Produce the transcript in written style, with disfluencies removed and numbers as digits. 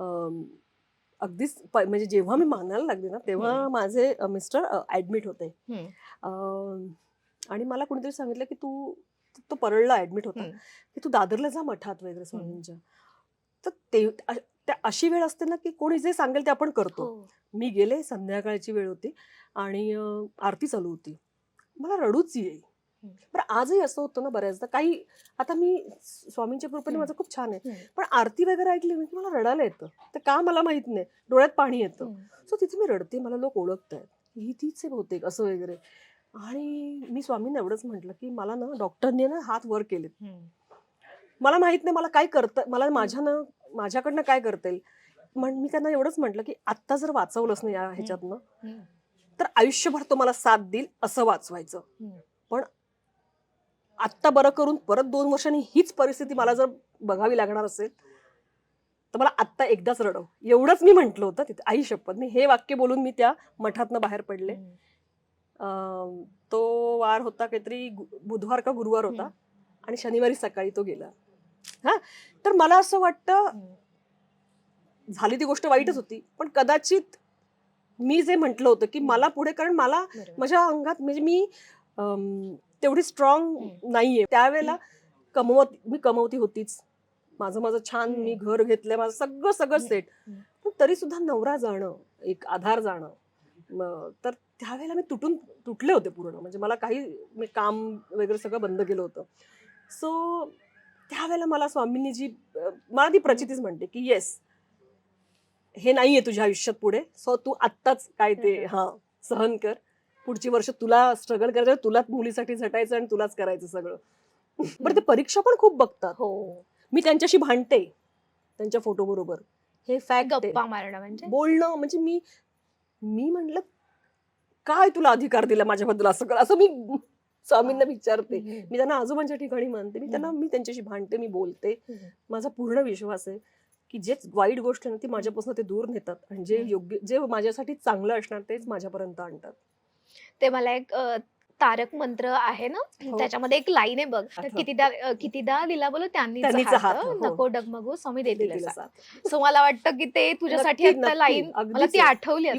अगदीच म्हणजे जेव्हा मी मानायला लागले ना तेव्हा माझे मिस्टर ऍडमिट होते. आणि मला कोणीतरी सांगितलं की तो परळला ऍडमिट होता की तू दादरला जा मठात वगैरे स्वामींच्या. तर त्या अशी वेळ असते ना की कोणी जे सांगेल ते आपण करतो. मी गेले, संध्याकाळची वेळ होती आणि आरती चालू होती. मला रडूच येईल. पण आजही असं होतं ना बऱ्याचदा, काही आता मी स्वामींच्या कृपेने माझं खूप छान आहे, पण आरती वगैरे ऐकली की मला रडायला येतं. ते का मला माहित नाही, डोळ्यात पाणी येतं. सो तिथे मी रडते, मला लोक ओळखतायत, ही तीच आहे बहुतेक असं वगैरे. आणि मी स्वामींना एवढंच म्हटलं की मला ना डॉक्टरने ना हात वर केलेत. मला माहित नाही मला काय करतं, मला माझ्याकडनं काय करता येईल. मी त्यांना एवढंच म्हटलं की आत्ता जर वाचवलंच नाही या ह्याच्यातनं तर आयुष्यभर तो मला साथ देईल असं वाचवायचं. पण आत्ता बरं करून परत 2 वर्षांनी हीच परिस्थिती मला जर बघावी लागणार असेल तर मला आत्ता एकदाच रडव, एवढंच मी म्हटलं होतं तिथे. आई शपथ, मी हे वाक्य बोलून मी त्या मठातनं बाहेर पडले. तो वार होता काहीतरी बुधवार का गुरुवार होता आणि शनिवारी सकाळी तो गेला. तर मला असं वाटतं झाली ती गोष्ट वाईटच होती, पण कदाचित मी जे म्हटलं होतं की मला पुढे, कारण मला माझ्या अंगात म्हणजे मी तेवढी स्ट्रॉंग नाहीये त्यावेळेला. मी कमवती होतीच, माझं छान, मी घर घेतलंय, माझं सगळं सेट, पण तरी सुद्धा नवरा जाणं, एक आधार जाणं, तर त्यावेळेला मी तुटले होते पूर्ण. म्हणजे मला मी काम वगैरे सगळं बंद केलं होतं. सो त्यावेळेला मला स्वामींनी मला ती प्रचितीच म्हणते की येस, हे नाहीये तुझ्या आयुष्यात पुढे, सो तू आत्ताच काय ते सहन कर. पुढची वर्ष तुला स्ट्रगल करायचं, तुलाच मुलीसाठी झटायचं आणि तुलाच करायचं सगळं. बरं, ते परीक्षा पण खूप बघतात. मी त्यांच्याशी भांडते त्यांच्या फोटो बरोबर, हे फॅक्ट. गप्पा मारणं म्हणजे बोलणं म्हणजे मी म्हटलं काय तुला अधिकार दिला माझ्याबद्दल असं कर, असं मी स्वामींना विचारते. मी त्यांना आजोबांच्या ठिकाणी मानते, मी त्यांच्याशी भांडते, मी बोलते. माझा पूर्ण विश्वास आहे की जे वाईट गोष्ट आहे ना ती माझ्यापासून ते दूर नेतात आणि जे माझ्यासाठी चांगलं असणार तेच माझ्यापर्यंत आणतात. ते मला एक तारक मंत्र आहे ना, त्याच्यामध्ये एक लाईन आहे बघ, कितीदा दिला बोलो त्यांनीच हात, नको डगमगू स्वामी देतील साथ. सो मला वाटतं की ते तुझ्यासाठी आता लाईन मला ती आठवली आता.